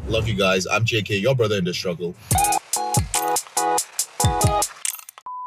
Love you guys. I'm JK, your brother in the struggle.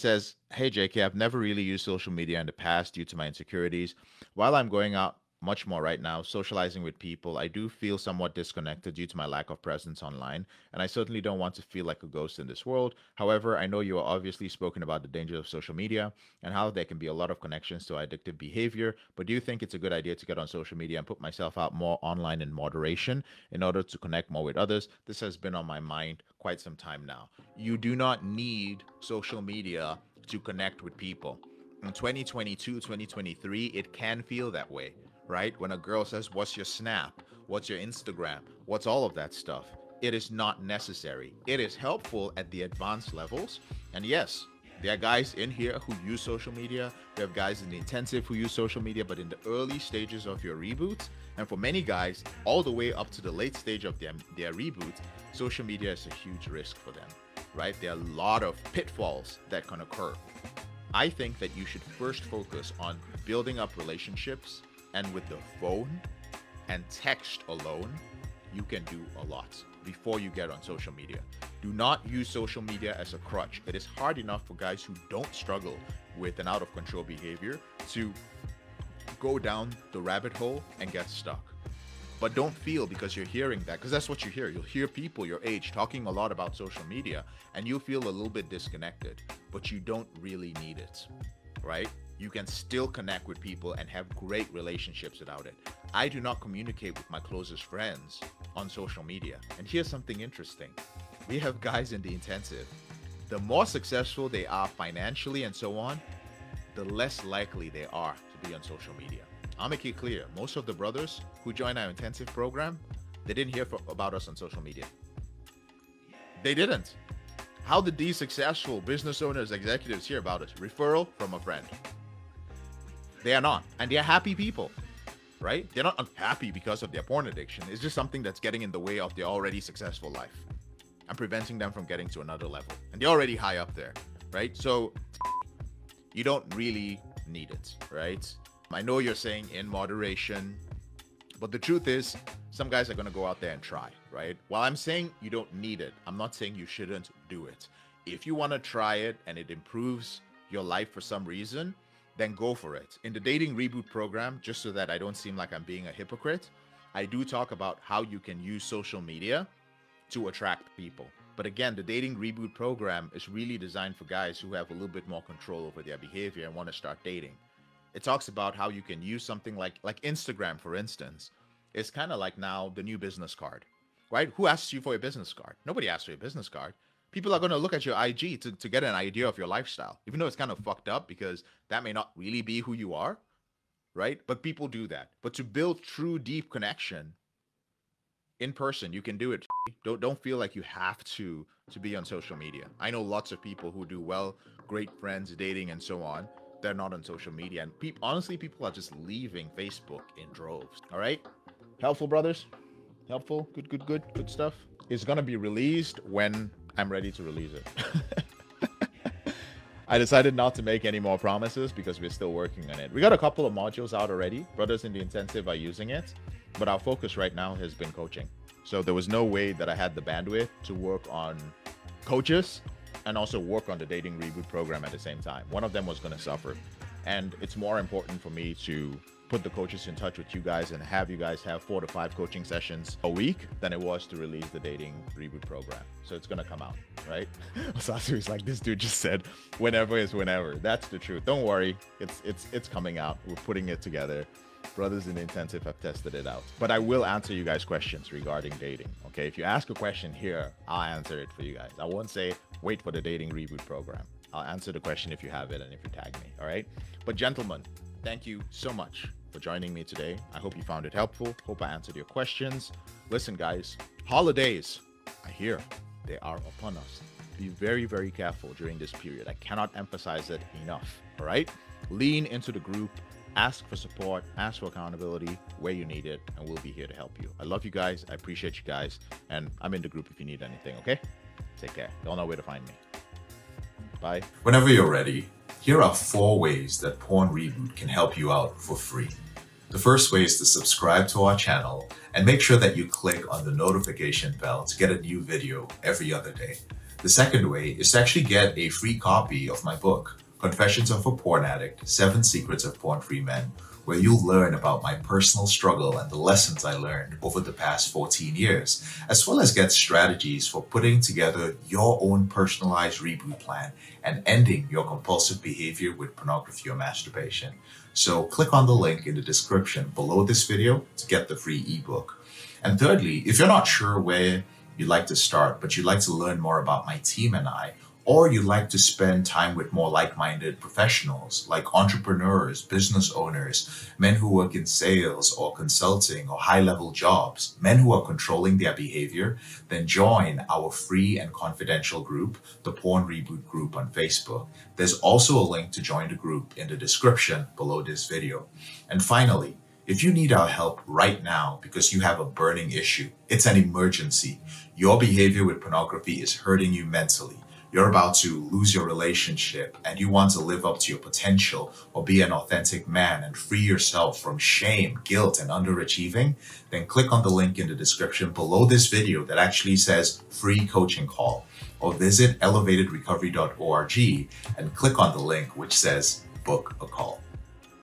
Says, hey JK, I've never really used social media in the past due to my insecurities. While I'm going out much more right now, socializing with people, I do feel somewhat disconnected due to my lack of presence online, and I certainly don't want to feel like a ghost in this world. However, I know you are obviously spoken about the dangers of social media and how there can be a lot of connections to addictive behavior, but do you think it's a good idea to get on social media and put myself out more online in moderation in order to connect more with others? This has been on my mind quite some time now. You do not need social media to connect with people. In 2022, 2023, it can feel that way, right? When a girl says, what's your Snap? What's your Instagram? What's all of that stuff? It is not necessary. It is helpful at the advanced levels. And yes, there are guys in here who use social media. There are guys in the intensive who use social media, but in the early stages of your reboot, and for many guys, all the way up to the late stage of their reboot, social media is a huge risk for them, right? There are a lot of pitfalls that can occur. I think that you should first focus on building up relationships, and with the phone and text alone, you can do a lot before you get on social media. Do not use social media as a crutch. It is hard enough for guys who don't struggle with an out of control behavior to go down the rabbit hole and get stuck. But don't feel because you're hearing that, because that's what you hear. You'll hear people your age talking a lot about social media and you'll feel a little bit disconnected, but you don't really need it, right? You can still connect with people and have great relationships without it. I do not communicate with my closest friends on social media. And here's something interesting. We have guys in the intensive. The more successful they are financially and so on, the less likely they are to be on social media. I'll make it clear. Most of the brothers who join our intensive program, they didn't hear about us on social media. They didn't. How did these successful business owners, executives hear about us? Referral from a friend. They are not. And they're happy people, right? They're not unhappy because of their porn addiction. It's just something that's getting in the way of their already successful life and preventing them from getting to another level. And they're already high up there, right? So you don't really need it, right? I know you're saying in moderation, but the truth is some guys are going to go out there and try, right? While I'm saying you don't need it, I'm not saying you shouldn't do it. If you want to try it and it improves your life for some reason, then go for it. In the Dating Reboot program, just so that I don't seem like I'm being a hypocrite, I do talk about how you can use social media to attract people. But again, the Dating Reboot program is really designed for guys who have a little bit more control over their behavior and want to start dating. It talks about how you can use something like Instagram, for instance. It's kind of like now the new business card, right? Who asks you for a business card? Nobody asks for a business card. People are going to look at your IG to get an idea of your lifestyle, even though it's kind of fucked up because that may not really be who you are, right? But people do that. But to build true, deep connection in person, you can do it. Don't feel like you have to be on social media. I know lots of people who do well, great friends, dating, and so on. They're not on social media. And honestly, people are just leaving Facebook in droves. All right? Helpful, brothers? Helpful? Good stuff. It's going to be released when I'm ready to release it. I decided not to make any more promises because we're still working on it. We got a couple of modules out already. Brothers in the intensive are using it. But our focus right now has been coaching. So there was no way that I had the bandwidth to work on coaches and also work on the Dating Reboot program at the same time. One of them was going to suffer. And it's more important for me to put the coaches in touch with you guys and have you guys have 4 to 5 coaching sessions a week than it was to release the Dating Reboot program. So it's going to come out, right? Osasu is like, this dude just said, whenever is whenever. That's the truth. Don't worry. It's coming out. We're putting it together. Brothers in the intensive have tested it out. But I will answer you guys' questions regarding dating. Okay, if you ask a question here, I'll answer it for you guys. I won't say, wait for the Dating Reboot program. I'll answer the question if you have it and if you tag me, all right? But gentlemen, thank you so much for joining me today. I hope you found it helpful. Hope I answered your questions. Listen, guys, holidays, I hear they are upon us. Be very, very careful during this period. I cannot emphasize it enough, all right? Lean into the group. Ask for support, ask for accountability where you need it, and we'll be here to help you. I love you guys. I appreciate you guys. And I'm in the group if you need anything, okay? Take care. Y'all know where to find me. Bye. Whenever you're ready, here are 4 ways that Porn Reboot can help you out for free. The first way is to subscribe to our channel and make sure that you click on the notification bell to get a new video every other day. The second way is to actually get a free copy of my book, Confessions of a Porn Addict, 7 Secrets of Porn-Free Men, where you'll learn about my personal struggle and the lessons I learned over the past 14 years, as well as get strategies for putting together your own personalized reboot plan and ending your compulsive behavior with pornography or masturbation. So click on the link in the description below this video to get the free ebook. And thirdly, if you're not sure where you'd like to start, but you'd like to learn more about my team and I, or you'd like to spend time with more like-minded professionals like entrepreneurs, business owners, men who work in sales or consulting or high-level jobs, men who are controlling their behavior, then join our free and confidential group, the Porn Reboot group on Facebook. There's also a link to join the group in the description below this video. And finally, if you need our help right now because you have a burning issue, it's an emergency, your behavior with pornography is hurting you mentally, you're about to lose your relationship and you want to live up to your potential or be an authentic man and free yourself from shame, guilt, and underachieving, then click on the link in the description below this video that actually says free coaching call, or visit elevatedrecovery.org and click on the link which says book a call.